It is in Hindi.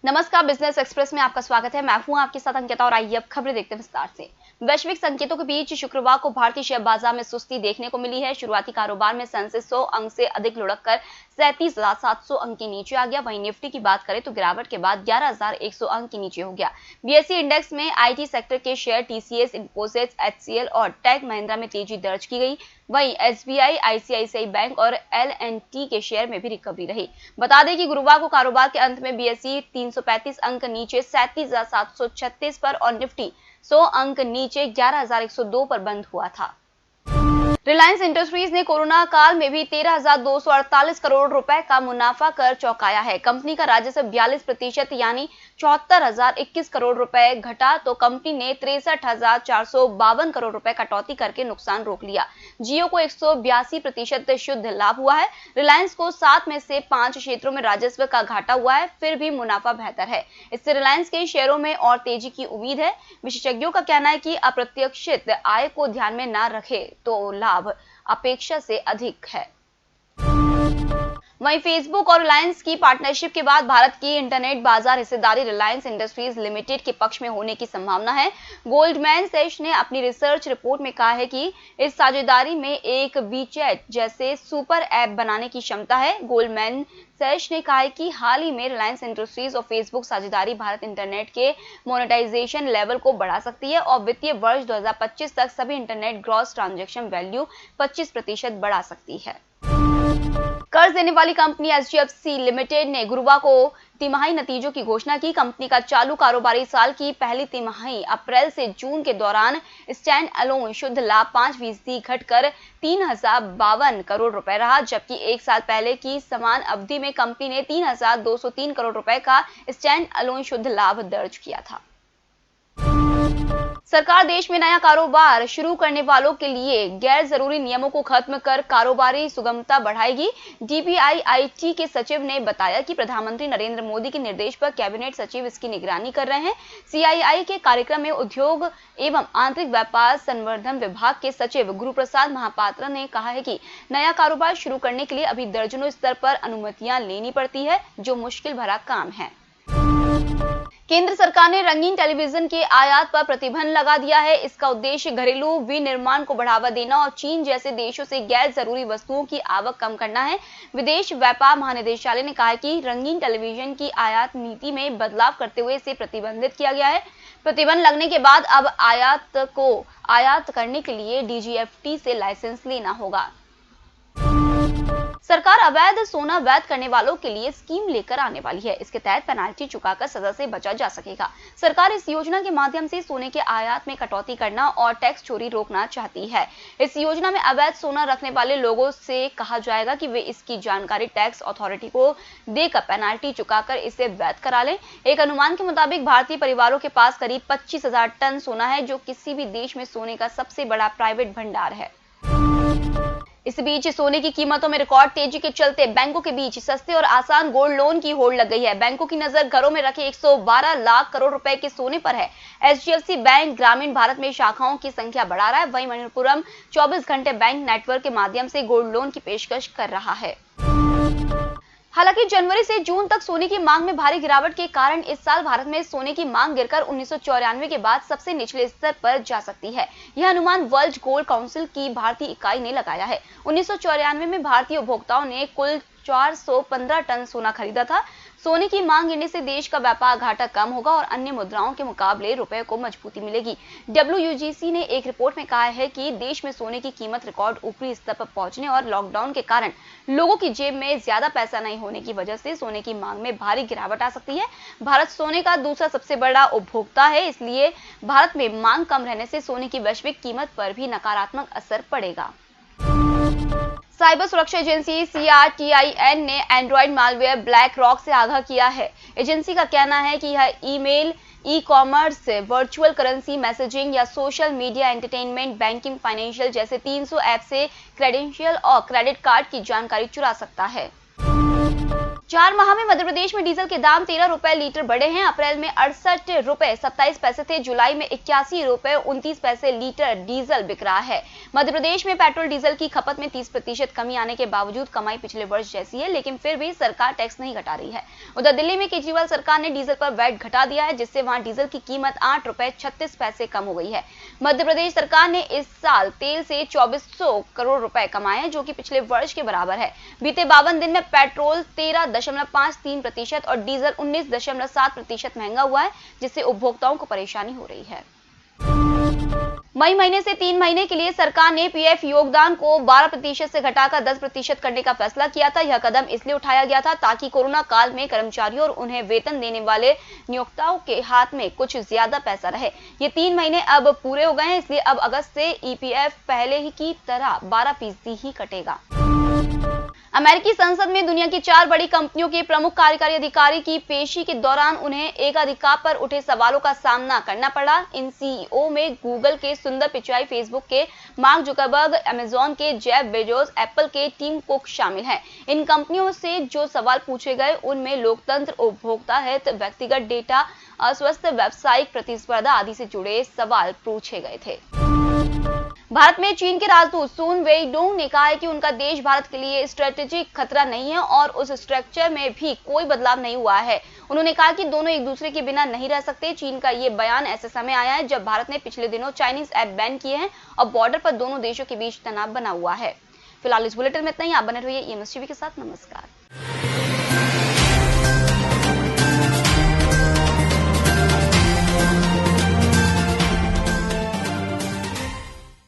नमस्कार, बिजनेस एक्सप्रेस में आपका स्वागत है। मैं हूं आपके साथ अंकिता और आइए अब खबरें देखते हैं विस्तार से। वैश्विक संकेतों के बीच शुक्रवार को भारतीय शेयर बाजार में सुस्ती देखने को मिली है। शुरुआती कारोबार में सेंसेक्स 100 अंक से अधिक लुढ़ककर 37,700 अंक के नीचे आ गया। वहीं निफ्टी की बात करें तो गिरावट के बाद 11,100 अंक के नीचे हो गया। बीएसई इंडेक्स में आईटी सेक्टर के शेयर टीसीएस, इन्फोसिस, एचसीएल और टेक महिंद्रा में तेजी दर्ज की गई। वहीं एसबीआई, आईसीआईसीआई बैंक और एल&टी के शेयर में भी रिकवरी रही। बता दें कि गुरुवार को कारोबार के अंत में बीएसई 335 अंक नीचे 37,736 पर और निफ्टी 100 अंक नीचे 11,102 पर बंद हुआ था। रिलायंस इंडस्ट्रीज ने कोरोना काल में भी 13,248 करोड़ रुपए का मुनाफा कर चौंकाया है। कंपनी का राजस्व 42% यानी 74,021 करोड़ रुपए घटा तो कंपनी ने 63,452 करोड़ रुपए कटौती करके नुकसान रोक लिया। जियो को 182% शुद्ध लाभ हुआ है। रिलायंस को 7 में से 5 क्षेत्रों में राजस्व का घाटा हुआ है, फिर भी मुनाफा बेहतर है। इससे रिलायंस के शेयरों में और तेजी की उम्मीद है। विशेषज्ञों का कहना है कि अप्रत्याशित आय को ध्यान में न रखे तो लाभ अपेक्षा से अधिक है। वहीं फेसबुक और रिलायंस की पार्टनरशिप के बाद भारत की इंटरनेट बाजार हिस्सेदारी रिलायंस इंडस्ट्रीज लिमिटेड के पक्ष में होने की संभावना है। गोल्डमैन सैच ने अपनी रिसर्च रिपोर्ट में कहा है कि इस साझेदारी में एक वीचैट जैसे सुपर ऐप बनाने की क्षमता है। गोल्डमैन सैच ने कहा है कि हाल ही में रिलायंस इंडस्ट्रीज और फेसबुक साझेदारी भारत इंटरनेट के मोनेटाइजेशन लेवल को बढ़ा सकती है और वित्तीय वर्ष 2025 तक सभी इंटरनेट ग्रॉस ट्रांजैक्शन वैल्यू 25% बढ़ा सकती है। कर्ज देने वाली कंपनी एचडीएफसी लिमिटेड ने गुरुवार को तिमाही नतीजों की घोषणा की। कंपनी का चालू कारोबारी साल की पहली तिमाही अप्रैल से जून के दौरान स्टैंड अलोन शुद्ध लाभ 5% घटकर 3,052 करोड़ रुपए रहा, जबकि एक साल पहले की समान अवधि में कंपनी ने 3,203 करोड़ रुपए का स्टैंड अलोन शुद्ध लाभ दर्ज किया था। सरकार देश में नया कारोबार शुरू करने वालों के लिए गैर जरूरी नियमों को खत्म कर कारोबारी सुगमता बढ़ाएगी। डीपीआईआईटी के सचिव ने बताया कि प्रधानमंत्री नरेंद्र मोदी के निर्देश पर कैबिनेट सचिव इसकी निगरानी कर रहे हैं। सीआईआई के कार्यक्रम में उद्योग एवं आंतरिक व्यापार संवर्धन विभाग के सचिव गुरुप्रसाद महापात्रा ने कहा है कि नया कारोबार शुरू करने के लिए अभी दर्जनों स्तर पर अनुमतियां लेनी पड़ती है, जो मुश्किल भरा काम है। केंद्र सरकार ने रंगीन टेलीविजन के आयात पर प्रतिबंध लगा दिया है। इसका उद्देश्य घरेलू विनिर्माण को बढ़ावा देना और चीन जैसे देशों से गैर जरूरी वस्तुओं की आवक कम करना है। विदेश व्यापार महानिदेशालय ने कहा है कि रंगीन टेलीविजन की आयात नीति में बदलाव करते हुए इसे प्रतिबंधित किया गया है। प्रतिबंध लगने के बाद अब आयात करने के लिए डीजीएफटी से लाइसेंस लेना होगा। सरकार अवैध सोना वैध करने वालों के लिए स्कीम लेकर आने वाली है। इसके तहत पेनाल्टी चुकाकर सजा से बचा जा सकेगा। सरकार इस योजना के माध्यम से सोने के आयात में कटौती करना और टैक्स चोरी रोकना चाहती है। इस योजना में अवैध सोना रखने वाले लोगों से कहा जाएगा कि वे इसकी जानकारी टैक्स अथॉरिटी को देकर पेनाल्टी चुकाकर इसे वैध करा लें। एक अनुमान के मुताबिक भारतीय परिवारों के पास करीब 25,000 टन सोना है, जो किसी भी देश में सोने का सबसे बड़ा प्राइवेट भंडार है। इस बीच सोने की कीमतों में रिकॉर्ड तेजी के चलते बैंकों के बीच सस्ते और आसान गोल्ड लोन की होड़ लग गई है। बैंकों की नजर घरों में रखे 112 लाख करोड़ रुपए के सोने पर है। एचडीएफसी बैंक ग्रामीण भारत में शाखाओं की संख्या बढ़ा रहा है। वहीं मणिपुरम 24 घंटे बैंक नेटवर्क के माध्यम से गोल्ड लोन की पेशकश कर रहा है। हालांकि जनवरी से जून तक सोने की मांग में भारी गिरावट के कारण इस साल भारत में सोने की मांग गिरकर 1994 के बाद सबसे निचले स्तर पर जा सकती है। यह अनुमान वर्ल्ड गोल्ड काउंसिल की भारतीय इकाई ने लगाया है। 1994 में भारतीय उपभोक्ताओं ने कुल 415 टन सोना खरीदा था। सोने की मांग गिरने से देश का व्यापार घाटा कम होगा और अन्य मुद्राओं के मुकाबले रुपए को मजबूती मिलेगी। डब्ल्यूयूजीसी ने एक रिपोर्ट में कहा है कि देश में सोने की कीमत रिकॉर्ड ऊपरी स्तर पर पहुंचने और लॉकडाउन के कारण लोगों की जेब में ज्यादा पैसा नहीं होने की वजह से सोने की मांग में भारी गिरावट आ सकती है। भारत सोने का दूसरा सबसे बड़ा उपभोक्ता है, इसलिए भारत में मांग कम रहने से सोने की वैश्विक कीमत पर भी नकारात्मक असर पड़ेगा। साइबर सुरक्षा एजेंसी सीआरटीआईएन ने एंड्रॉइड मालवेयर ब्लैक रॉक से आगाह किया है। एजेंसी का कहना है कि यह email, e commerce, virtual currency, messaging या social media, entertainment, banking, financial जैसे 300 ऐप से क्रेडेंशियल और क्रेडिट कार्ड की जानकारी चुरा सकता है। 4 माह में मध्य प्रदेश में डीजल के दाम 13 रुपए लीटर बढ़े हैं। अप्रैल में 68 रुपए 27 पैसे थे, जुलाई में 81 रुपए 29 पैसे लीटर डीजल बिक रहा है। मध्य प्रदेश में पेट्रोल डीजल की खपत में 30% कमी आने के बावजूद कमाई पिछले वर्ष जैसी है, लेकिन फिर भी सरकार टैक्स नहीं घटा रही है। उधर दिल्ली में केजरीवाल सरकार ने डीजल पर वैट घटा दिया है, जिससे वहां डीजल की कीमत 8 रुपए 36 पैसे कम हो गई है। मध्य प्रदेश सरकार ने इस साल तेल से 2400 करोड़ रुपए कमाए हैं, जो कि पिछले वर्ष के बराबर है। बीते 52 दिन में पेट्रोल 13.53% और डीजल 19.7% महंगा हुआ है, जिससे उपभोक्ताओं को परेशानी हो रही है। मई महीने से 3 महीने के लिए सरकार ने पीएफ योगदान को 12% से घटाकर 10% करने का फैसला किया था। यह कदम इसलिए उठाया गया था ताकि कोरोना काल में कर्मचारियों और उन्हें वेतन देने वाले नियोक्ताओं के हाथ में कुछ ज्यादा पैसा रहे। ये 3 महीने अब पूरे हो गए हैं, इसलिए अब अगस्त से ईपीएफ पहले ही की तरह 12% ही कटेगा। अमेरिकी संसद में दुनिया की 4 बड़ी कंपनियों के प्रमुख कार्यकारी अधिकारी की पेशी के दौरान उन्हें एकाधिकार पर उठे सवालों का सामना करना पड़ा। इन सीईओ में गूगल के सुंदर पिचाई, फेसबुक के मार्क जुकरबर्ग, अमेजॉन के जेफ बेजोस, एप्पल के टिम कुक शामिल हैं। इन कंपनियों से जो सवाल पूछे गए उनमें लोकतंत्र, उपभोक्ता हित, व्यक्तिगत डेटा, अस्वस्थ व्यावसायिक प्रतिस्पर्धा आदि से जुड़े सवाल पूछे गए थे। भारत में चीन के राजदूत सुन वेइडोंग ने कहा है कि उनका देश भारत के लिए स्ट्रेटेजिक खतरा नहीं है और उस स्ट्रक्चर में भी कोई बदलाव नहीं हुआ है। उन्होंने कहा कि दोनों एक दूसरे के बिना नहीं रह सकते। चीन का ये बयान ऐसे समय आया है जब भारत ने पिछले दिनों चाइनीज ऐप बैन किए हैं और बॉर्डर पर दोनों देशों के बीच तनाव बना हुआ है। फिलहाल इस बुलेटिन में इतना ही। आप बने रहिए EMS टीवी के साथ। नमस्कार।